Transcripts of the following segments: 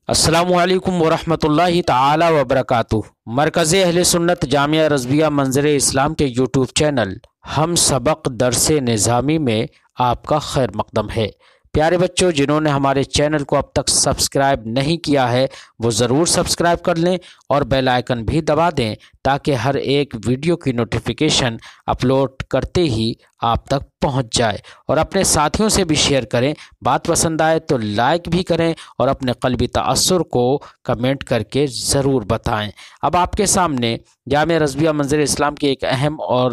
السلام علیکم ورحمۃ اللہ تعالی وبرکاتہ۔ مرکز اہل سنت جامعہ رضویہ منظر اسلام کے یوٹیوب چینل ہم سبق درس نظامی میں آپ کا خیر مقدم ہے۔ پیارے بچوں، جنہوں نے ہمارے چینل کو اب تک سبسکرائب نہیں کیا ہے وہ ضرور سبسکرائب کر لیں اور بیل آئیکن بھی دبا دیں تاکہ ہر ایک ویڈیو کی نوٹیفیکیشن اپلوڈ کرتے ہی آپ تک پہنچ جائے، اور اپنے ساتھیوں سے بھی شیئر کریں۔ بات پسند آئے تو لائک بھی کریں اور اپنے قلبی تأثر کو کمنٹ کر کے ضرور بتائیں۔ اب آپ کے سامنے جامعہ رضویہ منظر اسلام کے ایک اہم اور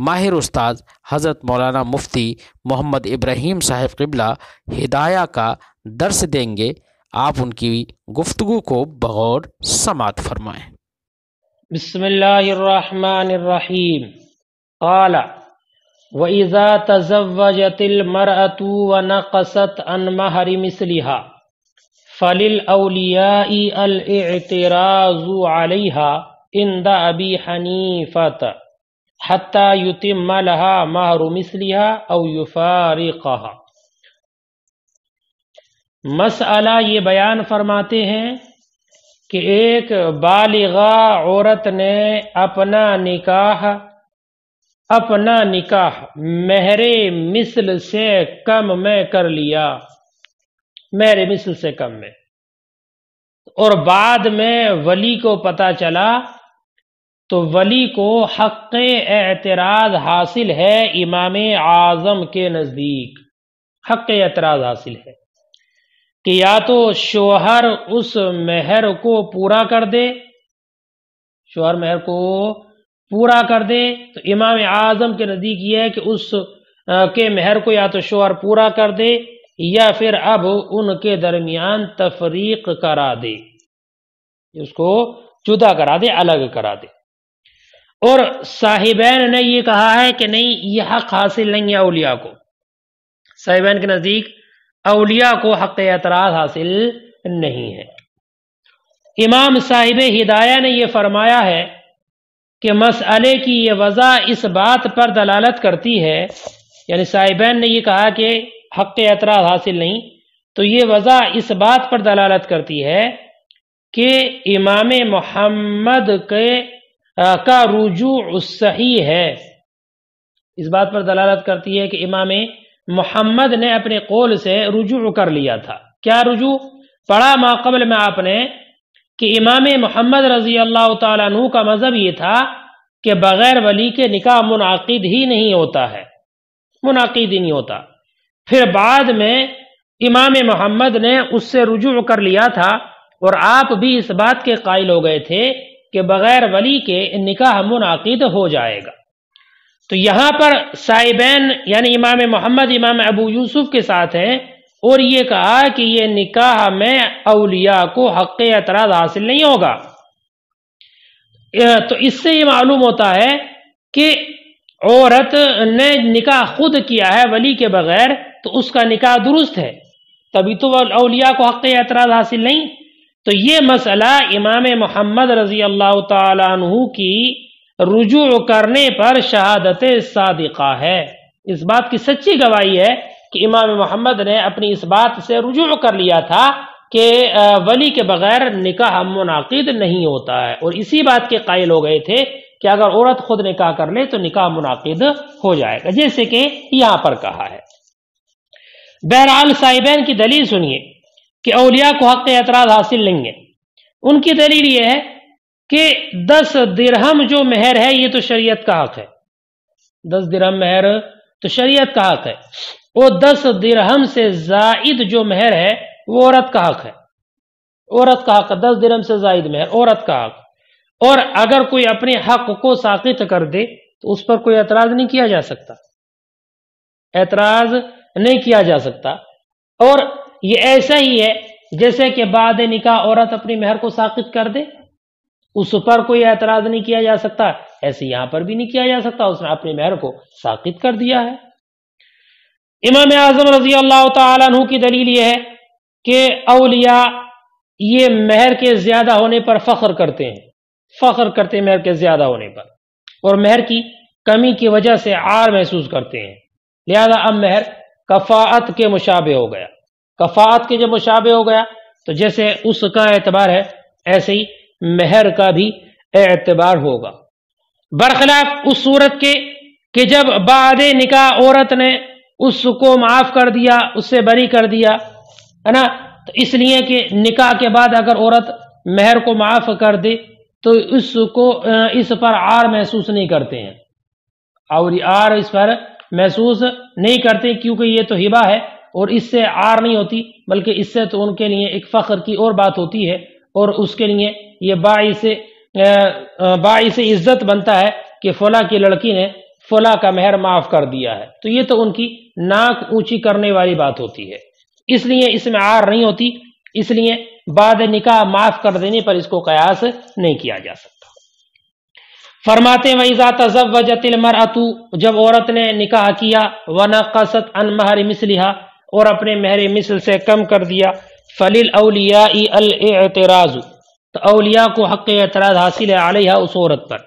ماہر استاد حضرت مولانا مفتی محمد ابراہیم صاحب قبلہ ہدایہ کا درس دیں گے۔ آپ ان کی گفتگو کو بغور سماعت فرمائیں۔ بسم اللہ الرحمن الرحیم۔ قال وَإِذَا تَزَوَّجَتِ الْمَرْأَةُ وَنَقَصَتْ عَنْ مَهْرِ مِثْلِهَا فَلِلْأَوْلِيَاءِ الْاعْتِرَاضُ عَلَيْهَا عِنْدَ أَبِي حَنِيفَةَ حَتَّى يُتِمَّ لَهَا مَهْرُ مِثْلِهَا أَوْ يُفَارِقَهَا۔ مسئلہ یہ بیان فرماتے ہیں کہ ایک بالغہ عورت نے اپنا نکاح مہر مثل سے کم میں کر لیا، مہر مثل سے کم میں، اور بعد میں ولی کو پتہ چلا تو ولی کو حق اعتراض حاصل ہے، امام اعظم کے نزدیک حق اعتراض حاصل ہے کہ یا تو شوہر اس مہر کو پورا کر دے، شوہر مہر کو پورا کر دے، تو امام اعظم کے نزدیک یہ ہے کہ اس کے مہر کو یا تو شوہر پورا کر دے یا پھر اب ان کے درمیان تفریق کرا دے، اس کو جدا کرا دے، الگ کرا دے۔ اور صاحبین نے یہ کہا ہے کہ نہیں، یہ حق حاصل نہیں ہے اولیاء کو، صاحبین کے نزدیک اولیاء کو حق اعتراض حاصل نہیں ہے۔ امام صاحب ہدایہ نے یہ فرمایا ہے کہ مسئلے کی یہ وضع اس بات پر دلالت کرتی ہے، یعنی صاحبین نے یہ کہا کہ حق اعتراض حاصل نہیں، تو یہ وضع اس بات پر دلالت کرتی ہے کہ امام محمد کا رجوع صحیح ہے، اس بات پر دلالت کرتی ہے کہ امام محمد نے اپنے قول سے رجوع کر لیا تھا۔ کیا رجوع؟ پڑھا ما قبل میں آپ نے کہ امام محمد رضی اللہ تعالیٰ عنہ کا مذہب یہ تھا کہ بغیر ولی کے نکاح منعقد ہی نہیں ہوتا ہے، منعقد ہی نہیں ہوتا۔ پھر بعد میں امام محمد نے اس سے رجوع کر لیا تھا، اور آپ بھی اس بات کے قائل ہو گئے تھے کہ بغیر ولی کے نکاح منعقد ہو جائے گا۔ تو یہاں پر صاحبین یعنی امام محمد امام ابو یوسف کے ساتھ ہیں، اور یہ کہا کہ یہ نکاح میں اولیاء کو حق اعتراض حاصل نہیں ہوگا۔ تو اس سے یہ معلوم ہوتا ہے کہ عورت نے نکاح خود کیا ہے ولی کے بغیر تو اس کا نکاح درست ہے، تبھی تو اولیاء کو حق اعتراض حاصل نہیں۔ تو یہ مسئلہ امام محمد رضی اللہ تعالیٰ عنہ کی رجوع کرنے پر شہادت صادقہ ہے، اس بات کی سچی گواہی ہے کہ امام محمد نے اپنی اس بات سے رجوع کر لیا تھا کہ ولی کے بغیر نکاح منعقد نہیں ہوتا ہے، اور اسی بات کے قائل ہو گئے تھے کہ اگر عورت خود نکاح کر لے تو نکاح منعقد ہو جائے گا، جیسے کہ یہاں پر کہا ہے۔ بہرحال صاحبین کی دلیل سنیے کہ اولیاء کو حق اعتراض حاصل نہیں ہے۔ ان کی دلیل یہ ہے کہ 10 درہم جو مہر ہے یہ تو شریعت کا حق ہے، 10 درہم مہر تو شریعت کا حق ہے، وہ 10 درہم سے زائد جو مہر ہے وہ عورت کا حق ہے، عورت کا حق ہے، 10 درہم سے زائد مہر عورت کا حق۔ اور اگر کوئی اپنے حق کو ساقط کر دے تو اس پر کوئی اعتراض نہیں کیا جا سکتا، اعتراض نہیں کیا جا سکتا۔ اور یہ ایسا ہی ہے جیسے کہ بعد نکاح عورت اپنی مہر کو ساقط کر دے، اس پر کوئی اعتراض نہیں کیا جا سکتا، ایسے یہاں پر بھی نہیں کیا جا سکتا، اس نے اپنی مہر کو ساقط کر دیا ہے۔ امام اعظم رضی اللہ تعالیٰ عنہ کی دلیل یہ ہے کہ اولیاء یہ مہر کے زیادہ ہونے پر فخر کرتے ہیں، فخر کرتے ہیں مہر کے زیادہ ہونے پر، اور مہر کی کمی کی وجہ سے عار محسوس کرتے ہیں، لہذا اب مہر کفاءت کے مشابہ ہو گیا، کفاءت کے جب مشابہ ہو گیا تو جیسے اس کا اعتبار ہے ایسے ہی مہر کا بھی اعتبار ہوگا، برخلاف اس صورت کے کہ جب بعد نکاح عورت نے اس کو معاف کر دیا، اس سے بری کر دیا، ہے نا، تو اس لیے کہ نکاح کے بعد اگر عورت مہر کو معاف کر دے تو اس پر عار محسوس نہیں کرتے ہیں، اور عار اس پر محسوس نہیں کرتے، کیونکہ یہ تو ہبہ ہے اور اس سے عار نہیں ہوتی، بلکہ اس سے تو ان کے لیے ایک فخر کی اور بات ہوتی ہے، اور اس کے لیے یہ باعث عزت بنتا ہے کہ فلاں کی لڑکی نے فلاں کا مہر معاف کر دیا ہے، تو یہ تو ان کی ناک اونچی کرنے والی بات ہوتی ہے، اس لیے اس میں عار نہیں ہوتی، اس لیے بعد نکاح معاف کر دینے پر اس کو قیاس نہیں کیا جا سکتا۔ فرماتے ہیں وَإِذَا تَزَوَّجَتِ الْمَرْأَةُ، جب عورت نے نکاح کیا، وَنَقَصَتْ عَنْ مَهْرِ مِثْلِهَا، اور اپنے مہر مثل سے کم کر دیا، فَلِلْأَوْلِيَاءِ الْإِعْتِرَاضُ، تو اولیاء کو حق اعتراض حاصل ہے علیہا، اس عورت پر،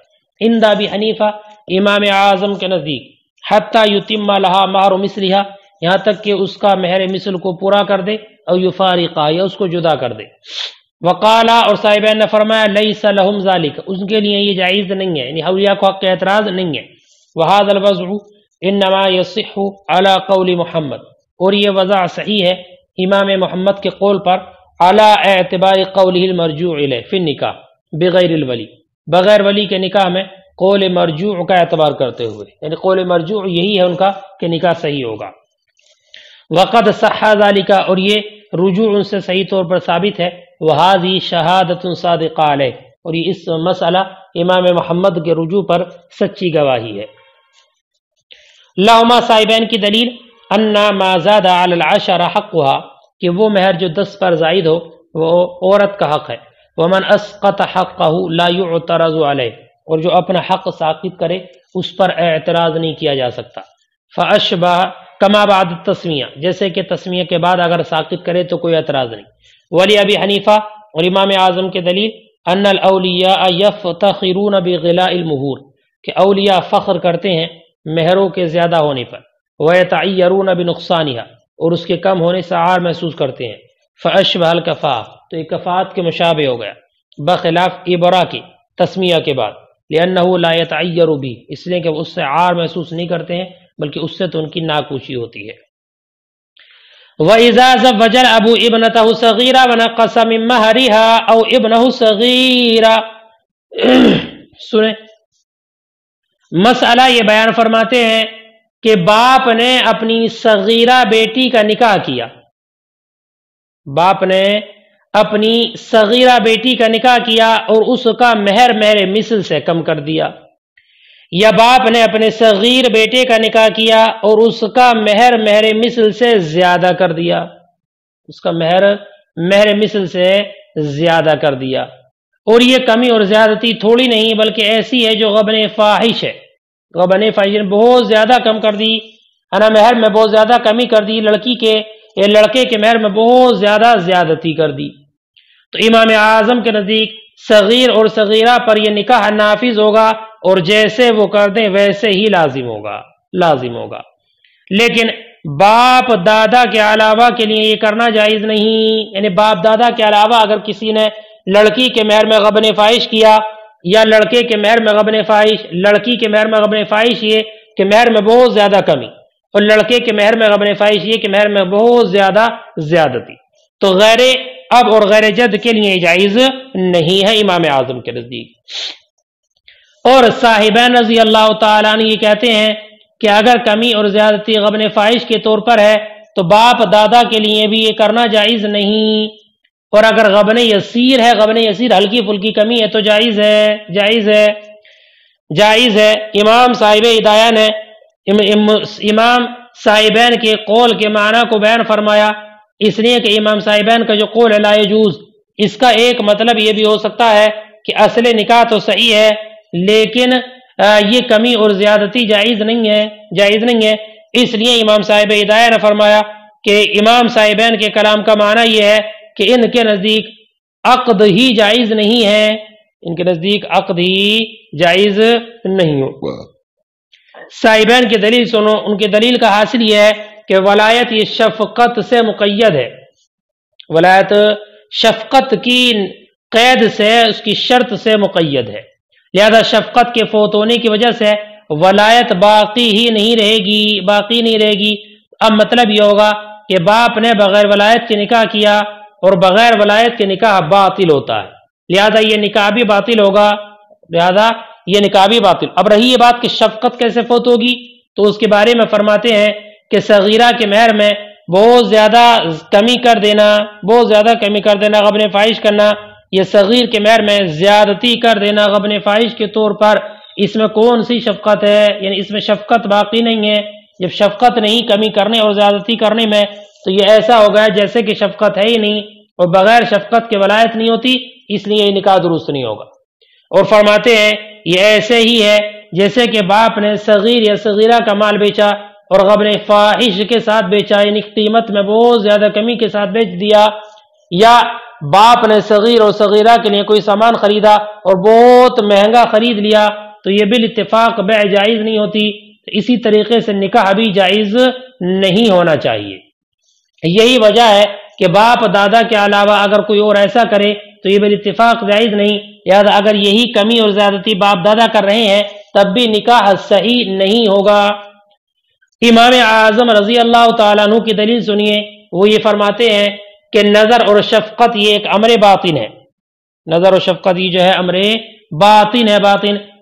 عند ابی حنیفہ امام اعظم کے نزدیک، حتی یتم لہا مہر مثلہا، یہاں تک کہ اس کا مہر مثل کو پورا کر دے، او یفارقہ، یا اس کو جدا کر دے۔ وقالا، اور صاحبین نے فرمایا، لیس لہم ذالک، ان کے لیے یہ جائز نہیں ہے، یعنی اولیاء کو حق اعتراض نہیں ہے۔ وہذا الوضع انما یصح علی قول محمد، اور یہ وضع صحیح ہے امام محمد کے قول پر، علی اعتبار قولہ المرجوع الیہ فی النکاح بغیر الولی، بغیر ولی کے نکاح میں قول مرجوع کا اعتبار کرتے ہوئے، یعنی قول مرجوع یہی ہے ان کا کہ نکاح صحیح ہوگا۔ وقد صح ذالک، اور یہ رجوع ان سے صحیح طور پر ثابت ہے، وہذی شہادۃ صادقہ علیہ، اور یہ اس مسئلہ امام محمد کے رجوع پر سچی گواہی ہے۔ لہما، صاحبین کی دلیل، انا ما زاد علی العشر حقها، کہ وہ مہر جو 10 پر زائد ہو وہ عورت کا حق ہے، ومن اسقط حقہ لا یعترض علیہ، اور جو اپنا حق ساقط کرے اس پر اعتراض نہیں کیا جا سکتا۔ فاشبہ کما بعد التسمیہ، جیسے کہ تسمیہ کے بعد اگر ساقط کرے تو کوئی اعتراض نہیں۔ ولی ابی حنیفہ، اور امام اعظم کے دلیل، ان الاولیاء یفتخرون بغلاء المہور، کہ اولیاء فخر کرتے ہیں مہروں کے زیادہ ہونے پر، ویتعیرون بنقصانها، اور اس کے کم ہونے سے عار محسوس کرتے ہیں۔ فاشبہ الکفاء، تو یہ کفاءت کے مشابہ ہو گیا، بخلاف ابرا کی تسمیہ کے بعد، لأنہ لا یتعیر بھی، اس لیے کہ وہ اس سے عار محسوس نہیں کرتے ہیں، بلکہ اس سے تو ان کی ناک اونچی ہوتی ہے۔ وَإِذَا زَوَّجَ الْأَبُ ابْنَتَهُ صَغِيرًا وَنَقَّصَ مِن مَهْرِهَا أَوْ ابْنَهُ صَغِيرًا، سنیں مسئلہ یہ بیان فرماتے ہیں کہ باپ نے اپنی صغیرہ بیٹی کا نکاح کیا، باپ نے اپنی صغیرہ بیٹی کا نکاح کیا اور اس کا مہر مثل سے کم کر دیا، یا باپ نے اپنے صغیر بیٹے کا نکاح کیا اور اس کا مہر مثل سے زیادہ کر دیا، اس کا مہر مثل سے زیادہ کر دیا، اور یہ کمی اور زیادتی تھوڑی نہیں بلکہ ایسی ہے جو غبن فاحش ہے، غبن فاحش نے بہت زیادہ کم کر دی، مہر میں بہت زیادہ کمی کر دی، لڑکی کے یا لڑکے کے مہر میں بہت زیادہ زیادتی کر دی۔ تو امام اعظم کے نزدیک صغیر اور صغیرہ پر یہ نکاح نافذ ہوگا، اور جیسے وہ کر دیں ویسے ہی لازم ہوگا، لیکن باپ دادا کے علاوہ کے لیے یہ کرنا جائز نہیں، یعنی باپ دادا کے علاوہ اگر کسی نے لڑکی کے مہر میں غبن فاحش کیا، یا لڑکے کے مہر میں غبن فاحش، لڑکی کے مہر میں غبن فاحش یہ کہ مہر میں بہت زیادہ کمی، اور لڑکے کے مہر میں غبن فاحش یہ کہ مہر میں بہت زیادہ زیادتی، تو غیر اب اور غیر جد کے لیے جائز نہیں ہے امام اعظم کے نزدیک۔ اور صاحبین رضی اللہ تعالیٰ عنہ یہ کہتے ہیں کہ اگر کمی اور زیادتی غبن فاحش کے طور پر ہے تو باپ دادا کے لیے بھی یہ کرنا جائز نہیں، اور اگر غبن یسیر ہے، غبن یسیر ہلکی پھلکی کمی ہے تو جائز ہے۔ امام صاحب ہدایہ نے امام صاحبین کے قول کے معنی کو بیان فرمایا، اس لیے کہ امام صاحبین کا جو قول لا یجوز، اس کا ایک مطلب یہ بھی ہو سکتا ہے کہ اصل نکاح تو صحیح ہے لیکن یہ کمی اور زیادتی جائز نہیں ہے، اس لیے امام صاحب ہدایہ نے فرمایا کہ امام صاحبین کے کلام کا معنی یہ ہے کہ ان کے نزدیک عقد ہی جائز نہیں ہے، ان کے نزدیک عقد ہی جائز نہیں ہوگا۔ صاحبین کی دلیل سنو، ان کی دلیل کا حاصل یہ ہے کہ ولایت یہ شفقت سے مقید ہے، ولایت شفقت کی قید سے، اس کی شرط سے مقید ہے، لہذا شفقت کے فوت ہونے کی وجہ سے ولایت باقی نہیں رہے گی۔ اب مطلب یہ ہوگا کہ باپ نے بغیر ولایت کے نکاح کیا اور بغیر ولایت کے نکاح باطل ہوتا ہے، لہذا یہ نکاح بھی باطل ہوگا، اب رہی یہ بات کہ شفقت کیسے فوت ہوگی، تو اس کے بارے میں فرماتے ہیں کہ صغیرہ کے مہر میں بہت زیادہ کمی کر دینا، غبن فاحش کرنا، یہ صغیر کے مہر میں زیادتی کر دینا غبن فاحش کے طور پر، اس میں کون سی شفقت ہے؟ یعنی اس میں شفقت باقی نہیں ہے۔ جب شفقت نہیں کمی کرنے اور زیادتی کرنے میں، تو یہ ایسا ہو گیا جیسے کہ شفقت ہے ہی نہیں، اور بغیر شفقت کے ولایت نہیں ہوتی، اس لیے یہ نکاح درست نہیں ہوگا۔ اور فرماتے ہیں یہ ایسے ہی ہے جیسے کہ باپ نے صغیر یا صغیرہ کا مال بیچا اور غبن فاحش کے ساتھ بیچا، یعنی قیمت میں بہت زیادہ کمی کے ساتھ بیچ دیا، یا باپ نے صغیر اور صغیرہ کے لیے کوئی سامان خریدا اور بہت مہنگا خرید لیا، تو یہ بالاتفاق بیع جائز نہیں ہوتی، اسی طریقے سے نکاح بھی جائز نہیں ہونا چاہیے۔ یہی وجہ ہے کہ باپ دادا کے علاوہ اگر کوئی اور ایسا کرے تو یہ بالاتفاق جائز نہیں، لہذا اگر یہی کمی اور زیادتی باپ دادا کر رہے ہیں تب بھی نکاح صحیح نہیں ہوگا۔ امام اعظم رضی اللہ تعالیٰ عنہ کی دلیل سنیے، وہ یہ فرماتے ہیں کہ نظر اور شفقت یہ ایک امر باطن ہے، نظر اور شفقت یہ جو ہے امر باطن ہے،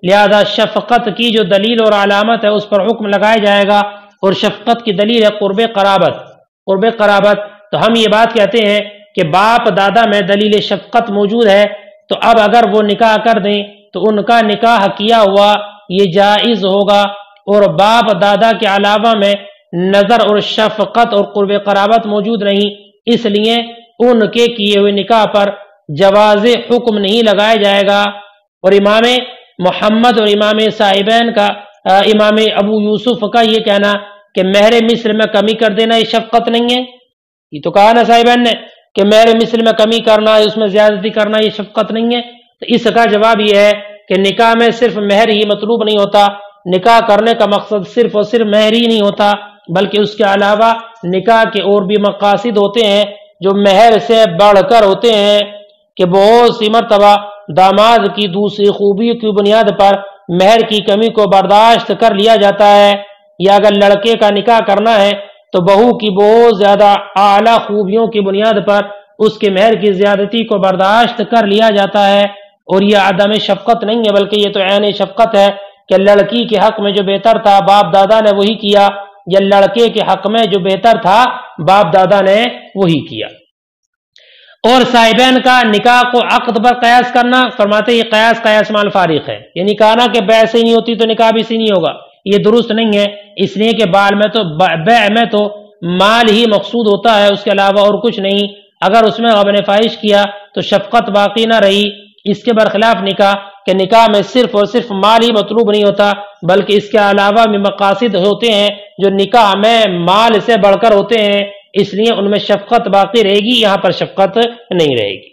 لہذا شفقت کی جو دلیل اور علامت ہے اس پر حکم لگایا جائے گا، اور شفقت کی دلیل ہے قرب قرابت۔ تو ہم یہ بات کہتے ہیں کہ باپ دادا میں دلیل شفقت موجود ہے، تو اب اگر وہ نکاح کر دیں تو ان کا نکاح کیا ہوا یہ جائز ہوگا، اور باپ دادا کے علاوہ میں نظر اور شفقت اور قرب قرابت موجود نہیں، اس لیے ان کے کیے ہوئے نکاح پر جواز حکم نہیں لگایا جائے گا۔ اور امام محمد اور امام صاحبین کا، امام ابو یوسف کا یہ کہنا کہ مہر مثل میں کمی کر دینا یہ شفقت نہیں ہے، یہ تو کہا نا صاحبین نے کہ مہر مثل میں کمی کرنا، اس میں زیادتی کرنا یہ شفقت نہیں ہے، تو اس کا جواب یہ ہے کہ نکاح میں صرف مہر ہی مطلوب نہیں ہوتا، نکاح کرنے کا مقصد صرف اور صرف مہر ہی نہیں ہوتا، بلکہ اس کے علاوہ نکاح کے اور بھی مقاصد ہوتے ہیں جو مہر سے بڑھ کر ہوتے ہیں، کہ بہت سی مرتبہ داماد کی دوسری خوبی کی بنیاد پر مہر کی کمی کو برداشت کر لیا جاتا ہے، یا اگر لڑکے کا نکاح کرنا ہے تو بہو کی بہت زیادہ اعلیٰ خوبیوں کی بنیاد پر اس کے مہر کی زیادتی کو برداشت کر لیا جاتا ہے، اور یہ عدم شفقت نہیں ہے بلکہ یہ تو عین شفقت ہے کہ لڑکی کے حق میں جو بہتر تھا باپ دادا نے وہی کیا، یا لڑکے کے حق میں جو بہتر تھا باپ دادا نے وہی کیا۔ اور صاحبین کا نکاح کو عقد پر قیاس کرنا، فرماتے یہ قیاس مال فارق ہے، یعنی کہا نا کہ بیع سے نہیں ہوتی تو نکاح بھی سے نہیں ہوگا، یہ درست نہیں ہے، اس لیے کہ بیع میں تو مال ہی مقصود ہوتا ہے، اس کے علاوہ اور کچھ نہیں، اگر اس میں غبن فاحش کیا تو شفقت باقی نہ رہی۔ اس کے برخلاف نکاح کہ نکاح میں صرف اور صرف مال ہی مطلوب نہیں ہوتا بلکہ اس کے علاوہ بھی مقاصد ہوتے ہیں جو نکاح میں مال سے بڑھ کر ہوتے ہیں، اس لیے ان میں شفقت باقی رہے گی، یہاں پر شفقت نہیں رہے گی۔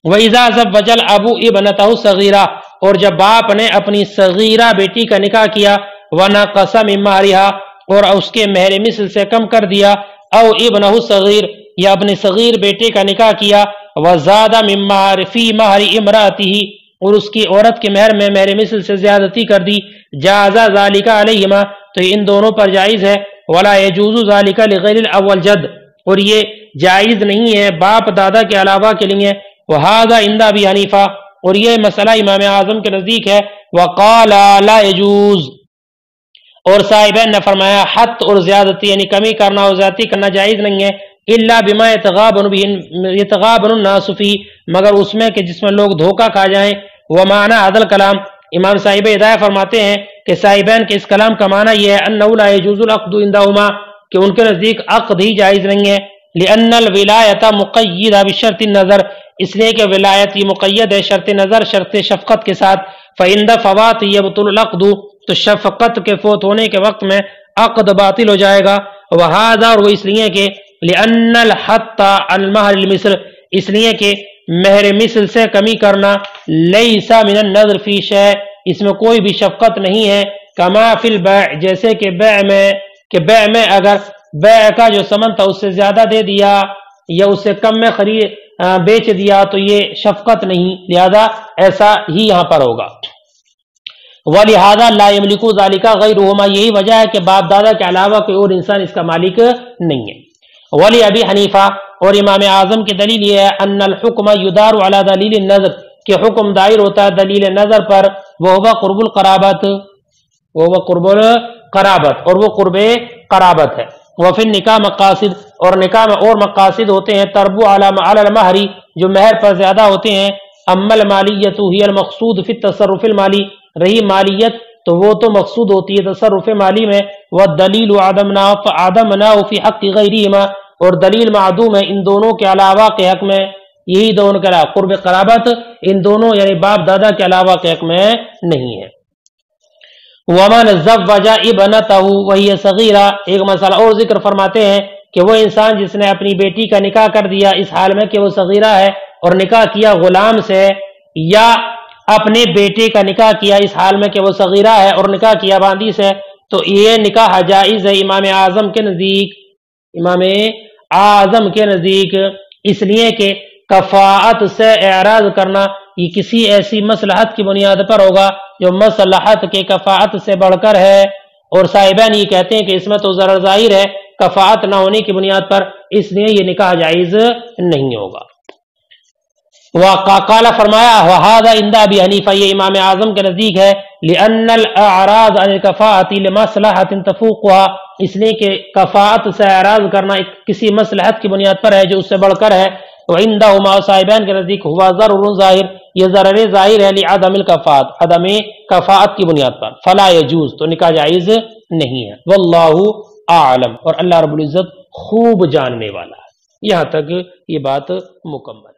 وَإِذَا زَوَّجَ الْأَبُ ابْنَتَهُ صَغِيرًا، اور جب باپ نے اپنی صغیرہ بیٹی کا نکاح کیا، وَنَقَصَ مِن مَهْرِهَا، اور اس کے مہر مثل سے کم کر دیا، او ابنہ صغیر، یا اپنے صغیر بیٹے کا نکاح کیا، وَزَادَ مِن مَهْرِ فِي مَهْرِ امْرَأَتِهِ، اور اس کی عورت کے مہر میں مہر مثل سے زیادتی کر دی، جاز ذالک علیہما، تو ان دونوں پر جائز ہے، ولا یجوز ذالک لغیر الاول جد، اور یہ جائز نہیں ہے باپ دادا کے علاوہ کے لیے، وہذا عند ابی حنیفہ، اور یہ مسئلہ امام اعظم کے نزدیک ہے، وقال لا یجوز، اور صاحبین نے فرمایا حد اور زیادتی یعنی کمی کرنا اور زیادتی کرنا جائز نہیں ہے، الا بما یتغابن الناس فیہ، مگر اس میں کہ جس میں لوگ دھوکہ کھا جائیں، ومعنی هذا الکلام، امام صاحب ہدایہ فرماتے ہیں کہ صاحبین کے اس کلام کا معنی یہ ہے انہ لا یجوز العقد عندہما، کہ ان کے نزدیک عقد ہی جائز نہیں ہے، لان الولایۃ مقیدہ بشرط النظر، اس لیے کہ ولایت یہ مقید ہے شرط نظر، شرط شفقت کے ساتھ، فعند فوات یبطل العقد، تو شفقت کے فوت ہونے کے وقت میں عقد باطل ہو جائے گا، وہذا، اور وہ اس لیے کہ لان الحط عن مہر المثل، اس لیے کہ مہر مثل سے کمی کرنا لیس من النظر فی شیء، اس میں کوئی بھی شفقت نہیں ہے، کما فی البیع، جیسے کہ بیع میں اگر بیع کا جو ثمن تھا اس سے زیادہ دے دیا یا اس سے کم میں بیچ دیا تو یہ شفقت نہیں، لہذا ایسا ہی یہاں پر ہوگا۔ وَلِهَذَا لَا يَمْلِكُ ذَلِكَ غَيْرُهُمَا، یہی وجہ ہے کہ باپ دادا کے علاوہ کوئی اور انسان اس کا مالک نہیں ہے۔ ولی ابی حنیفہ، اور امام اعظم کی دلیل یہ ہے، ان الحکم یدار علی دلیل النظر، کہ حکم دائر ہوتا ہے دلیل نظر پر، وہ قرب القرابت، وہ قرب القرابت، اور وہ قرب قرابت ہے۔ وفی النکاح مقاصد، اور نکاح میں اور مقاصد ہوتے ہیں، تربو علی المہر، جو مہر پر زیادہ ہوتے ہیں۔ اما المالیت ہی المقصود فی التصرف المالی، رہی مالیت تو وہ تو مقصود ہوتی ہے تصرف مالی میں۔ والدلیل عدم نہ فی حق غیرہما، اور دلیل معدوم ہے ان دونوں کے علاوہ کے حق میں، یہی دونوں کے علاوہ قرب قرابت ان دونوں یعنی باپ دادا کے علاوہ کے حق میں نہیں ہے۔ ومن زوج ابنتہ وہی صغیرہ، ایک مسئلہ اور ذکر فرماتے ہیں کہ وہ انسان جس نے اپنی بیٹی کا نکاح کر دیا اس حال میں کہ وہ صغیرہ ہے، اور نکاح کیا غلام سے، یا اپنے بیٹے کا نکاح کیا اس حال میں کہ وہ صغیرہ ہے اور نکاح کیا باندی سے، تو یہ نکاح جائز ہے امام اعظم کے نزدیک، امام اعظم کے نزدیک، اس لیے کہ کفاءت سے اعراض کرنا یہ کسی ایسی مصلحت کی بنیاد پر ہوگا جو مصلحت کے کفاءت سے بڑھ کر ہے، اور صاحبین یہ کہتے ہیں کہ اس میں تو ضرر ظاہر ہے کفاءت نہ ہونے کی بنیاد پر، اس لیے یہ نکاح جائز نہیں ہوگا۔ وقال فرمایا وهذا عند ابی حنیفہ، یہ امام اعظم کے نزدیک ہے، لان الاعراض عن الكفاءۃ لمصلحۃ تفوقها، اس لیے کہ کفاءت سے اعراض کرنا کسی مصلحت کی بنیاد پر ہے جو اس سے بڑھ کر ہے۔ وعندهما صاحبین کے نزدیک ہوا ضرر ظاہر، یہ ضرر ظاہر ہے لعدم الکفاءۃ، عدم کفاءت کی بنیاد پر، فلا يجوز، تو نکاح جائز نہیں ہے۔ واللہ اعلم، اور اللہ رب العزت خوب جاننے والا ہے۔ یہاں تک یہ بات مکمل۔